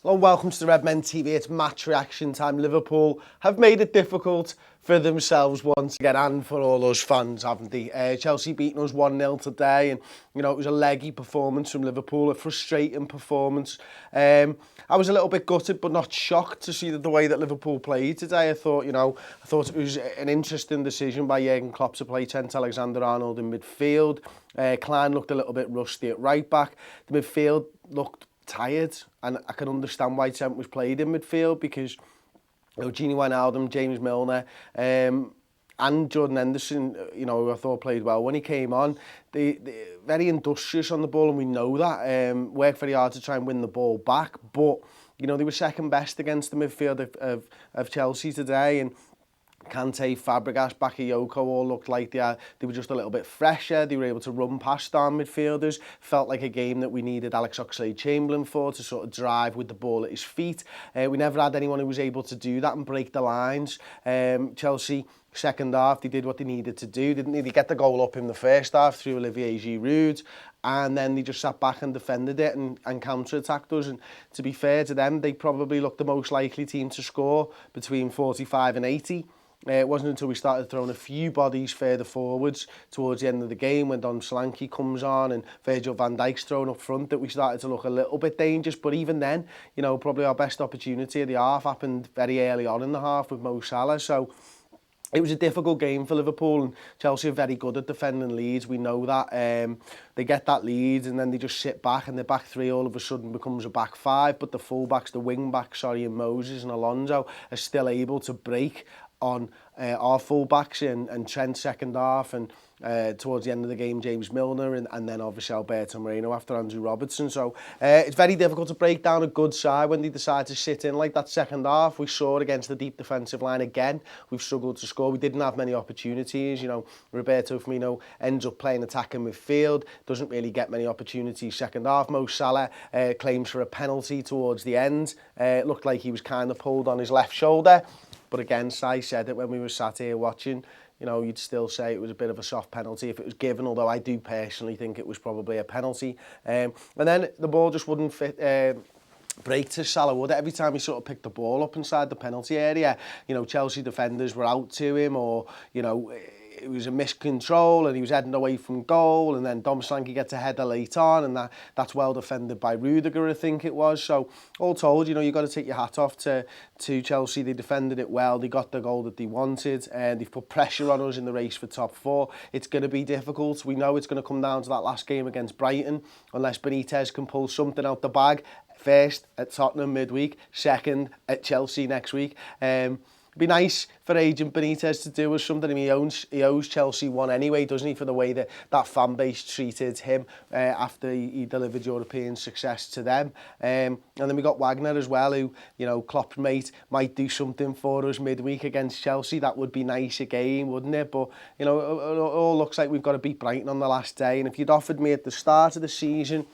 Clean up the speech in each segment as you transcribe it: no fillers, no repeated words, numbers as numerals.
Hello and welcome to the Redmen TV. It's match reaction time. Liverpool have made it difficult for themselves once again and for all us fans, haven't they? Chelsea beating us 1-0 today, and it was a leggy performance from Liverpool, a frustrating performance. I was a little bit gutted but not shocked to see the way that Liverpool played today. I thought it was an interesting decision by Jurgen Klopp to play Trent Alexander-Arnold in midfield. Klein looked a little bit rusty at right back. The midfield looked tired, and I can understand why Trent was played in midfield because Gini Wijnaldum, James Milner, and Jordan Henderson, who I thought played well when he came on. They very industrious on the ball, and we know that. Worked very hard to try and win the ball back, but they were second best against the midfield of Chelsea today, and Kante, Fabregas, Bakayoko all looked like they were just a little bit fresher. They were able to run past our midfielders. Felt like a game that we needed Alex Oxlade-Chamberlain for, to sort of drive with the ball at his feet. We never had anyone who was able to do that and break the lines. Chelsea, second half, they did what they needed to do. Didn't really get the goal up in the first half through Olivier Giroud, and then they just sat back and defended it and counter-attacked us. And to be fair to them, they probably looked the most likely team to score between 45 and 80. It wasn't until we started throwing a few bodies further forwards towards the end of the game, when Don Solanke comes on and Virgil van Dijk's thrown up front, that we started to look a little bit dangerous. But even then, probably our best opportunity of the half happened very early on in the half with Mo Salah. So it was a difficult game for Liverpool, and Chelsea are very good at defending leads. We know that. They get that lead and then they just sit back, and their back three all of a sudden becomes a back five. But the full-backs, the wing-backs, and Moses and Alonso are still able to break on our full-backs and Trent second half, and towards the end of the game, James Milner, and then obviously Alberto Moreno after Andrew Robertson. So it's very difficult to break down a good side when they decide to sit in like that second half. We saw it against the deep defensive line again. We've struggled to score. We didn't have many opportunities. Roberto Firmino ends up playing attacking midfield, doesn't really get many opportunities second half. Mo Salah claims for a penalty towards the end. It looked like he was kind of pulled on his left shoulder. But again, Si said it when we were sat here watching, you'd still say it was a bit of a soft penalty if it was given, although I do personally think it was probably a penalty. And then the ball just wouldn't break to Salah, would it? Every time he sort of picked the ball up inside the penalty area, Chelsea defenders were out to him, or, it was a miscontrol and he was heading away from goal, and then Dom Solanke gets a header late on, and that's well defended by Rudiger, I think it was. So all told, you've got to take your hat off to Chelsea. They defended it well. They got the goal that they wanted, and they've put pressure on us in the race for top four. It's going to be difficult. We know it's going to come down to that last game against Brighton, unless Benitez can pull something out the bag. First at Tottenham midweek, second at Chelsea next week. It'd be nice for Agent Benitez to do us something. I mean, he owes Chelsea one anyway, doesn't he, for the way that fan base treated him after he delivered European success to them. And then we got Wagner as well, who, Klopp's mate, might do something for us midweek against Chelsea. That would be nice again, wouldn't it? But, it all looks like we've got to beat Brighton on the last day. And if you'd offered me at the start of the season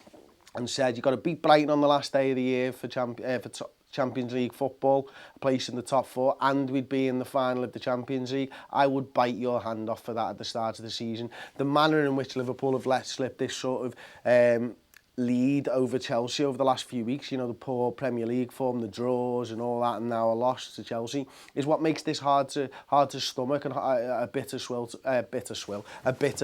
and said you've got to beat Brighton on the last day of the year for Champions League football, a place in the top four, and we'd be in the final of the Champions League, I would bite your hand off for that at the start of the season. The manner in which Liverpool have let slip this sort of lead over Chelsea over the last few weeks, the poor Premier League form, the draws and all that, and now a loss to Chelsea, is what makes this hard to stomach, and a bitter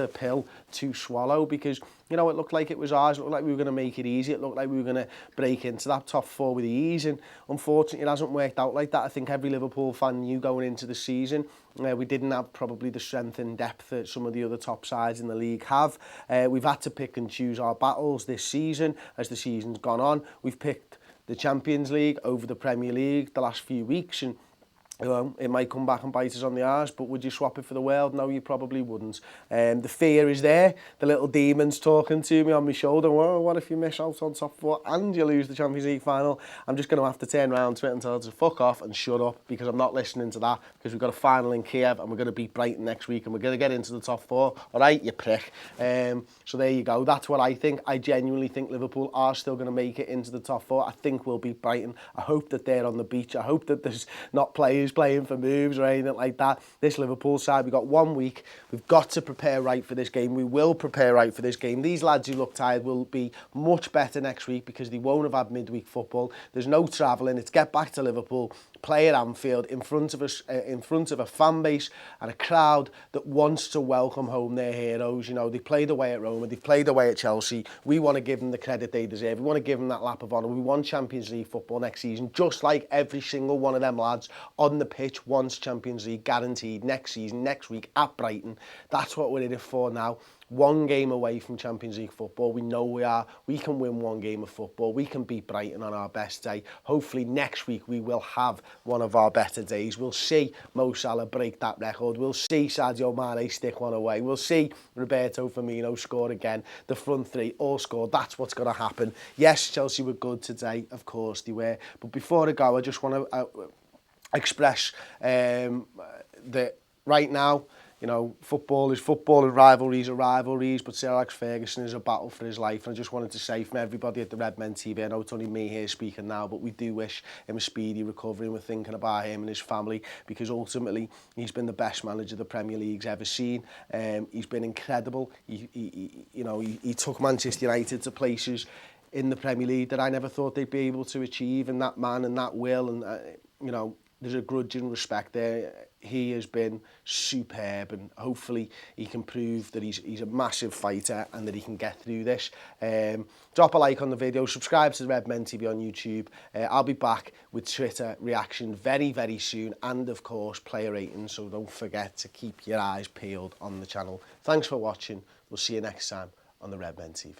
pill to swallow, because it looked like it was ours. It looked like we were going to make it easy. It looked like we were going to break into that top four with ease, and unfortunately it hasn't worked out like that. I think every Liverpool fan knew going into the season we didn't have probably the strength and depth that some of the other top sides in the league have. We've had to pick and choose our battles this season as the season's gone on. We've picked the Champions League over the Premier League the last few weeks, and it might come back and bite us on the arse, but would you swap it for the world? No, you probably wouldn't. The fear is there. The little demon's talking to me on my shoulder. Well, what if you miss out on top four and you lose the Champions League final? I'm just going to have to turn around to it and tell it to fuck off and shut up, because I'm not listening to that, because we've got a final in Kiev and we're going to beat Brighton next week and we're going to get into the top four. All right, you prick. So there you go. That's what I think. I genuinely think Liverpool are still going to make it into the top four. I think we'll beat Brighton. I hope that they're on the beach. I hope that there's not players was playing for moves or anything like that. This Liverpool side, we've got 1 week. We've got to prepare right for this game. We will prepare right for this game. These lads who look tired will be much better next week because they won't have had midweek football. There's no travelling. It's get back to Liverpool, play at Anfield in front of a fan base and a crowd that wants to welcome home their heroes. You know, they played away at Roma, they've played away at Chelsea. We want to give them the credit they deserve. We want to give them that lap of honour. We want Champions League football next season, just like every single one of them lads on the pitch wants Champions League guaranteed next season, next week at Brighton. That's what we're in it for now. 1 game away from Champions League football. We know we are. We can win 1 game of football. We can beat Brighton on our best day. Hopefully next week we will have one of our better days. We'll see Mo Salah break that record. We'll see Sadio Mane stick one away. We'll see Roberto Firmino score again. The front three all score. That's what's going to happen. Yes, Chelsea were good today. Of course they were. But before I go, I just want to express that right now, you know, football and rivalries are rivalries, but Sir Alex Ferguson is a battle for his life. And I just wanted to say from everybody at the Redmen TV, I know it's only me here speaking now, but we do wish him a speedy recovery, and we're thinking about him and his family, because ultimately he's been the best manager the Premier League's ever seen. He's been incredible. He took Manchester United to places in the Premier League that I never thought they'd be able to achieve, and that man and that will, and you know, there's a grudge and respect there. He has been superb, and hopefully he can prove that he's a massive fighter and that he can get through this. Drop a like on the video, subscribe to the Redmen TV on YouTube. I'll be back with Twitter reaction very, very soon, and of course player ratings, so don't forget to keep your eyes peeled on the channel. Thanks for watching. We'll see you next time on the Redmen TV.